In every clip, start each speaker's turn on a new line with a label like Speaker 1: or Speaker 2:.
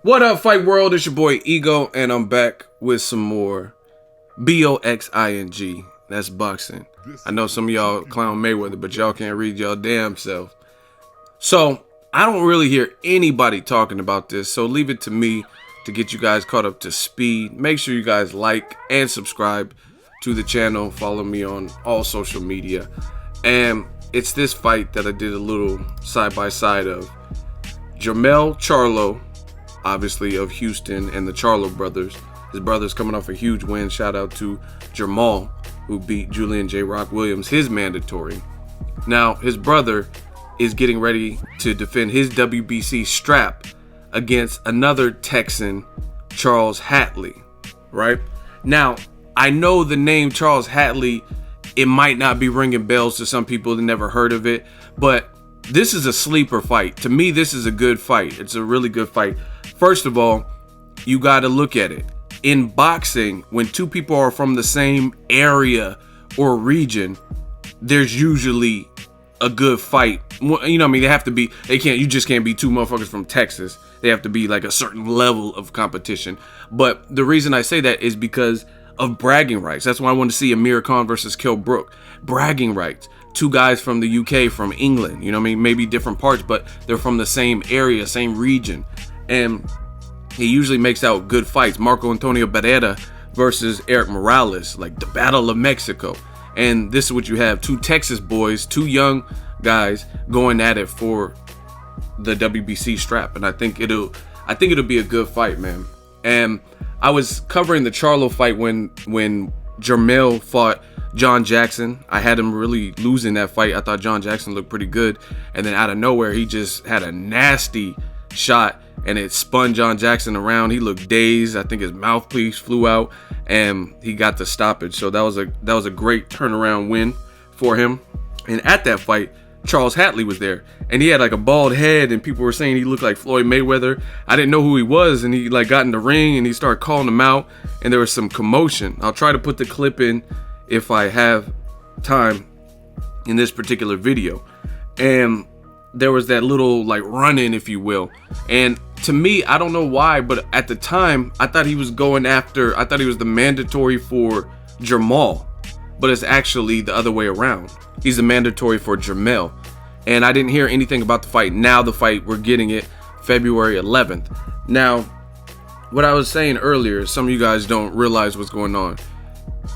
Speaker 1: What up, Fight World? It's your boy Ego, and I'm back with some more boxing. That's boxing. I know some of y'all clown Mayweather, but y'all can't read y'all damn self. So, I don't really hear anybody talking about this, so leave it to me to get you guys caught up to speed. Make sure you guys like and subscribe to the channel. Follow me on all social media. And it's this fight that I did a little side-by-side of. Jermell Charlo, obviously of Houston, and the Charlo brothers. His brother's coming off a huge win. Shout out to Jermell, who beat Julian J. Rock Williams, his mandatory. Now, his brother is getting ready to defend his WBC strap against another Texan, Charles Hatley, right? Now, I know the name Charles Hatley, it might not be ringing bells to some people that never heard of it, but this is a sleeper fight. To me, this is a good fight. It's a really good fight. First of all, you got to look at it. In boxing, when two people are from the same area or region, there's usually a good fight. You know what I mean? You just can't be two motherfuckers from Texas. They have to be like a certain level of competition. But the reason I say that is because of bragging rights. That's why I want to see Amir Khan versus Kell Brook. Bragging rights. Two guys from the UK, from England, you know what I mean? Maybe different parts, but they're from the same area, same region. And he usually makes out good fights. Marco Antonio Barrera versus Eric Morales, like the Battle of Mexico. And this is what you have. Two Texas boys, two young guys going at it for the WBC strap. And I think it'll be a good fight, man. And I was covering the Charlo fight when Jermell fought John Jackson. I had him really losing that fight. I thought John Jackson looked pretty good. And then out of nowhere, he just had a nasty shot and it spun John Jackson around. He looked dazed. I think his mouthpiece flew out and he got the stoppage. So that was a great turnaround win for him. And at that fight, Charles Hatley was there and he had like a bald head and people were saying he looked like Floyd Mayweather. I didn't know who he was, and he like got in the ring and he started calling him out and there was some commotion. I'll try to put the clip in if I have time in this particular video. And there was that little like run-in, if you will. And to me, I don't know why, but at the time, I thought he was the mandatory for Jermell, but it's actually the other way around. He's the mandatory for Jermell. And I didn't hear anything about the fight. Now the fight, we're getting it February 11th. Now, what I was saying earlier, some of you guys don't realize what's going on.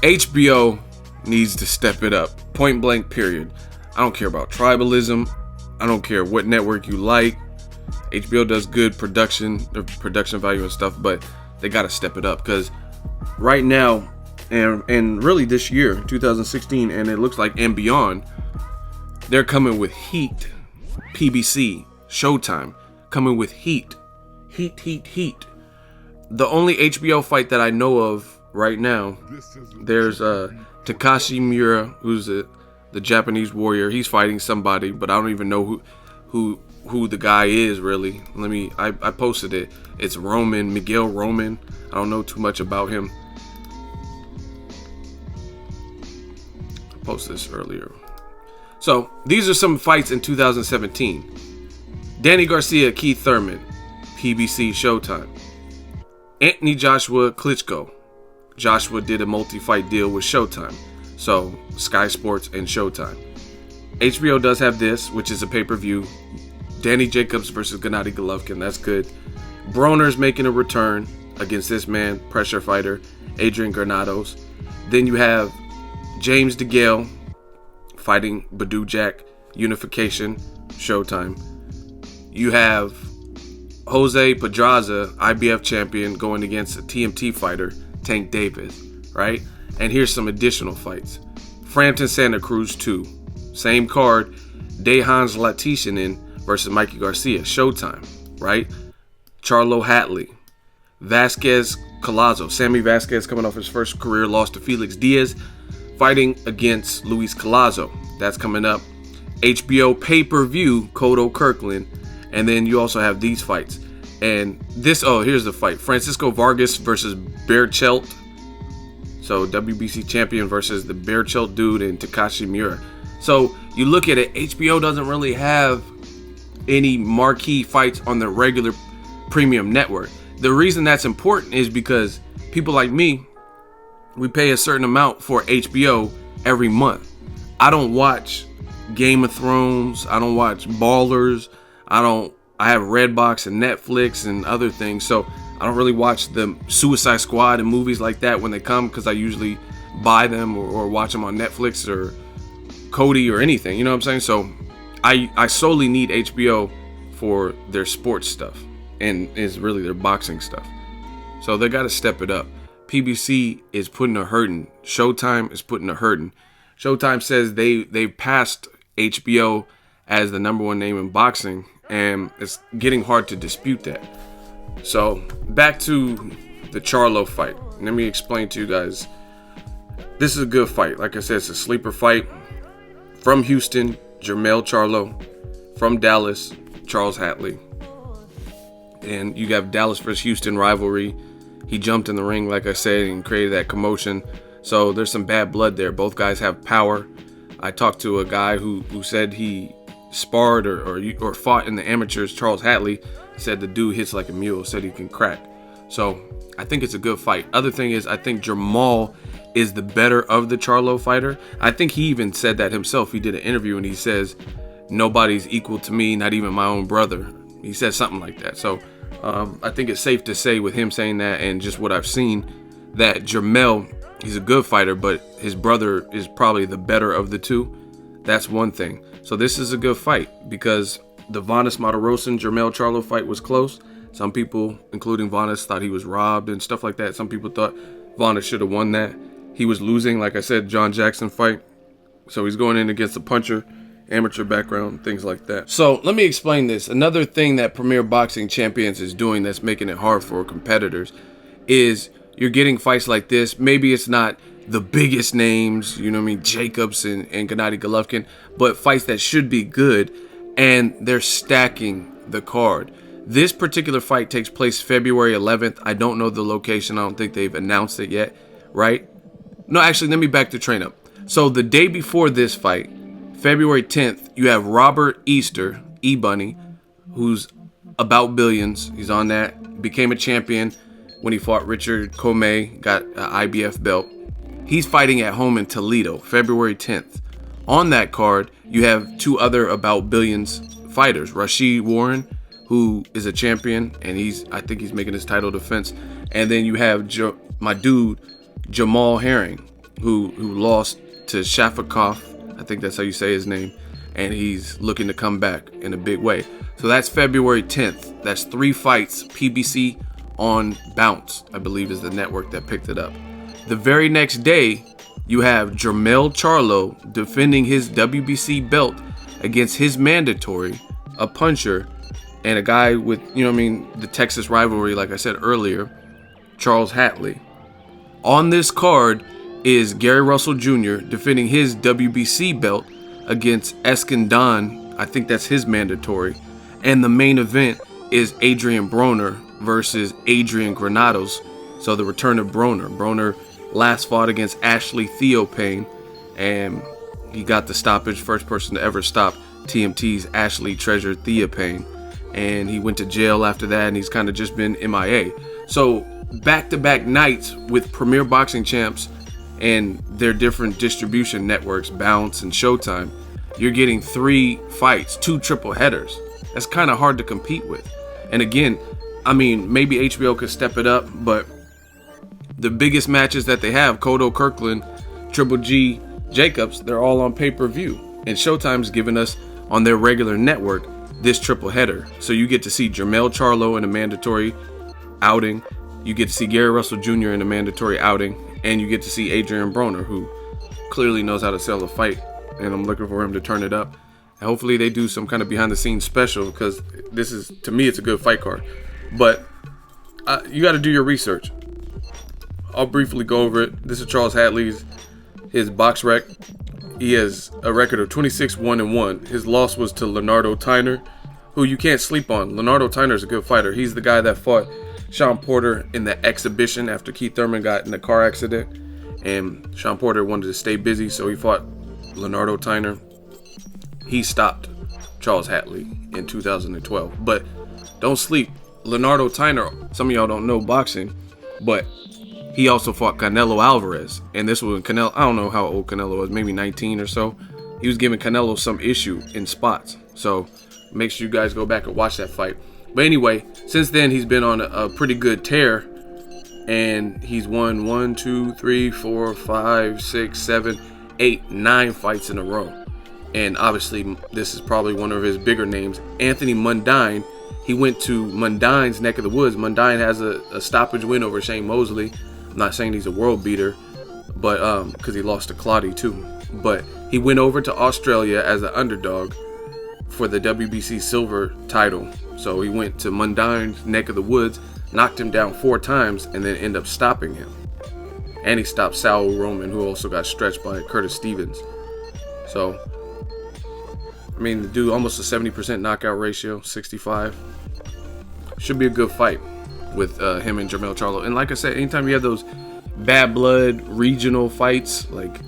Speaker 1: HBO needs to step it up. Point blank, period. I don't care about tribalism. I don't care what network you like. HBO does good production value and stuff, but they got to step it up, because right now, and really this year, 2016, and it looks like and beyond, they're coming with heat. PBC, Showtime, coming with heat. Heat. The only HBO fight that I know of right now, there's Takashi Miura, who's the Japanese warrior. He's fighting somebody, but I don't even know who the guy is really. I posted it. It's Miguel Roman. I don't know too much about him. I posted this earlier. So these are some fights in 2017. Danny Garcia, Keith Thurman, PBC, Showtime. Anthony Joshua Klitschko. Joshua did a multi-fight deal with Showtime. So Sky Sports and Showtime. HBO does have this, which is a pay-per-view. Danny Jacobs versus Gennady Golovkin. That's good. Broner's making a return against this man, pressure fighter, Adrien Granados. Then you have James DeGale fighting Badou Jack, Unification, Showtime. You have Jose Pedraza, IBF champion, going against a TMT fighter, Tank Davis, right? And here's some additional fights. Frampton Santa Cruz 2. Same card. Dejan Zlaticanin versus Mikey Garcia. Showtime, right? Charlo Hatley. Vasquez Collazo. Sammy Vasquez, coming off his first career loss to Felix Diaz, fighting against Luis Collazo. That's coming up. HBO pay-per-view, Cotto Kirkland. And then you also have these fights. And here's the fight. Francisco Vargas versus Berchelt. So WBC champion versus the Berchelt dude and Takashi Miura. So you look at it, HBO doesn't really have any marquee fights on the regular premium network. The reason that's important is because people like me, we pay a certain amount for HBO every month. I don't watch Game of Thrones. I don't watch Ballers. I have Redbox and Netflix and other things. So I don't really watch the Suicide Squad and movies like that when they come, because I usually buy them or watch them on Netflix or Kodi or anything. You know what I'm saying? So I solely need HBO for their sports stuff, and is really their boxing stuff. So they got to step it up. PBC is putting a hurting. Showtime is putting a hurting. Showtime says they passed HBO as the number one name in boxing, and it's getting hard to dispute that. So back to the Charlo fight. Let me explain to you guys. This is a good fight. Like I said, it's a sleeper fight. From Houston, Jermell Charlo. From Dallas, Charles Hatley. And you have Dallas versus Houston rivalry. He jumped in the ring, like I said, and created that commotion. So there's some bad blood there. Both guys have power. I talked to a guy who said he sparred or fought in the amateurs, Charles Hatley. He said the dude hits like a mule, said he can crack. So I think it's a good fight. Other thing is, I think Jermell is the better of the Charlo fighter. I think he even said that himself. He did an interview and he says, nobody's equal to me, not even my own brother. He said something like that. So I think it's safe to say, with him saying that and just what I've seen, that Jermell, he's a good fighter, but his brother is probably the better of the two. That's one thing. So this is a good fight, because the Vanes Matarosa and Jermell Charlo fight was close. Some people, including Vanes, thought he was robbed and stuff like that. Some people thought Vanes should have won that. He was losing, like I said, John Jackson fight. So he's going in against a puncher, amateur background, things like that. So let me explain this. Another thing that Premier Boxing Champions is doing that's making it hard for competitors is you're getting fights like this. Maybe it's not the biggest names, you know what I mean, Jacobs and Gennady Golovkin, but fights that should be good, and they're stacking the card. This particular fight takes place February 11th. I don't know the location. I don't think they've announced it yet, right? No, actually, let me back the train up. So the day before this fight, February 10th, you have Robert Easter, E-Bunny, who's about billions. He's on that. Became a champion when he fought Richard Comey, got an IBF belt. He's fighting at home in Toledo, February 10th. On that card, you have two other about billions fighters. Rashid Warren, who is a champion, and I think he's making his title defense. And then you have my dude, Jamal Herring, who lost to Shafikov. I think that's how you say his name. And he's looking to come back in a big way. So that's February 10th. That's 3 fights, PBC on Bounce, I believe is the network that picked it up. The very next day, you have Jermell Charlo defending his WBC belt against his mandatory, a puncher, and a guy with, you know what I mean, the Texas rivalry, like I said earlier, Charles Hatley. On this card is Gary Russell Jr. defending his WBC belt against Escandon. I think that's his mandatory. And the main event is Adrien Broner versus Adrian Granados. So the return of Broner. Broner last fought against Ashley Theophane, and he got the stoppage, first person to ever stop TMT's Ashley Treasure Theophane. And he went to jail after that, and he's kind of just been MIA. So back-to-back nights with Premier Boxing Champs and their different distribution networks, Bounce and Showtime, you're getting 3 fights, 2 triple headers. That's kind of hard to compete with. And again, I mean, maybe HBO could step it up, but the biggest matches that they have, Cotto Kirkland, Triple G, Jacobs, they're all on pay-per-view. And Showtime's giving us, on their regular network, this triple header. So you get to see Jermell Charlo in a mandatory outing. You get to see Gary Russell Jr. in a mandatory outing. And you get to see Adrien Broner, who clearly knows how to sell a fight. And I'm looking for him to turn it up. And hopefully they do some kind of behind-the-scenes special, because this is, to me, it's a good fight card. But you got to do your research. I'll briefly go over it. This is Charles Hatley's, his box rec. He has a record of 26-1-1. His loss was to Leonardo Tyner, who you can't sleep on. Leonardo Tyner is a good fighter. He's the guy that fought Sean Porter in the exhibition after Keith Thurman got in a car accident. And Sean Porter wanted to stay busy, so he fought Leonardo Tyner. He stopped Charles Hatley in 2012. But don't sleep Leonardo Tyner, some of y'all don't know boxing, but he also fought Canelo Alvarez. And this was when Canelo, I don't know how old Canelo was, maybe 19 or so. He was giving Canelo some issue in spots. So make sure you guys go back and watch that fight. But anyway, since then, he's been on a pretty good tear. And he's won 1, 2, 3, 4, 5, 6, 7, 8, 9 fights in a row. And obviously, this is probably one of his bigger names. Anthony Mundine. He went to Mundine's neck of the woods. Mundine has a stoppage win over Shane Mosley. I'm not saying he's a world beater, but because he lost to Claudio too. But he went over to Australia as an underdog for the WBC silver title. So he went to Mundine's neck of the woods, knocked him down 4 times, and then ended up stopping him. And he stopped Saul Roman, who also got stretched by Curtis Stevens. So, I mean, the dude almost a 70% knockout ratio, 65. Should be a good fight with him and Jermell Charlo. And like I said, anytime you have those bad blood regional fights, like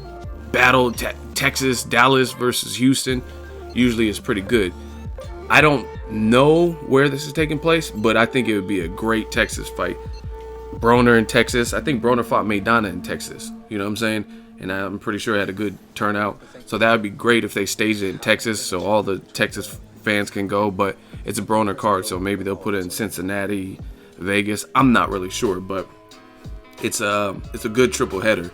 Speaker 1: battle Texas, Dallas versus Houston, usually it's pretty good. I don't know where this is taking place, but I think it would be a great Texas fight. Broner in Texas. I think Broner fought Maidana in Texas. You know what I'm saying? And I'm pretty sure it had a good turnout. So that would be great if they staged it in Texas so all the Texas fans can go. But it's a Broner card, so maybe they'll put it in Cincinnati, Vegas. I'm not really sure, but it's a good triple header.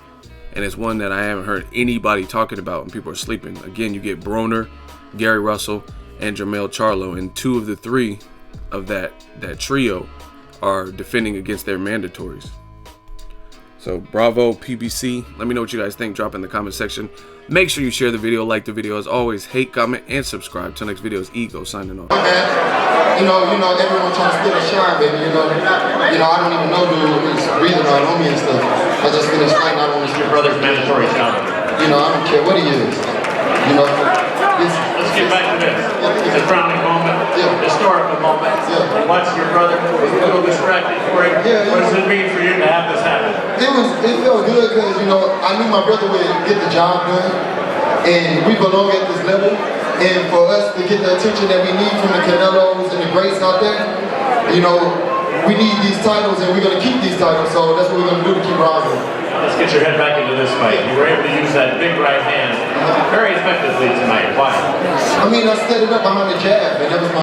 Speaker 1: And it's one that I haven't heard anybody talking about and people are sleeping. Again, you get Broner, Gary Russell, and Jermell Charlo. And 2 of the 3 of that trio are defending against their mandatories. So bravo PBC. Let me know what you guys think. Drop in the comment section. Make sure you share the video, like the video. As always, hate, comment, and subscribe. Till next video is Ego signing off.
Speaker 2: You know, everyone trying to steal a shine, baby. You know, I don't even know dude who's breathing all on me and stuff. I just finished fighting out on this.
Speaker 3: Your brother's mandatory shot.
Speaker 2: You know, I don't care what he is. You know,
Speaker 3: let's get back to this. It's a crowning moment, historical moment. And watching your brother was a little distracting for you. What does it mean for you to have this happen?
Speaker 2: It felt good because, you know, I knew my brother would get the job done. And we belong at this level. And for us to get the attention that we need from the Canelos and the greats out there, you know, we need these titles and we're going to keep these titles. So that's what we're going to do to keep rising.
Speaker 3: Let's get your head back into this fight. You were able to use that big right hand very effectively tonight. Why?
Speaker 2: I mean, I set it up behind the jab, and that was my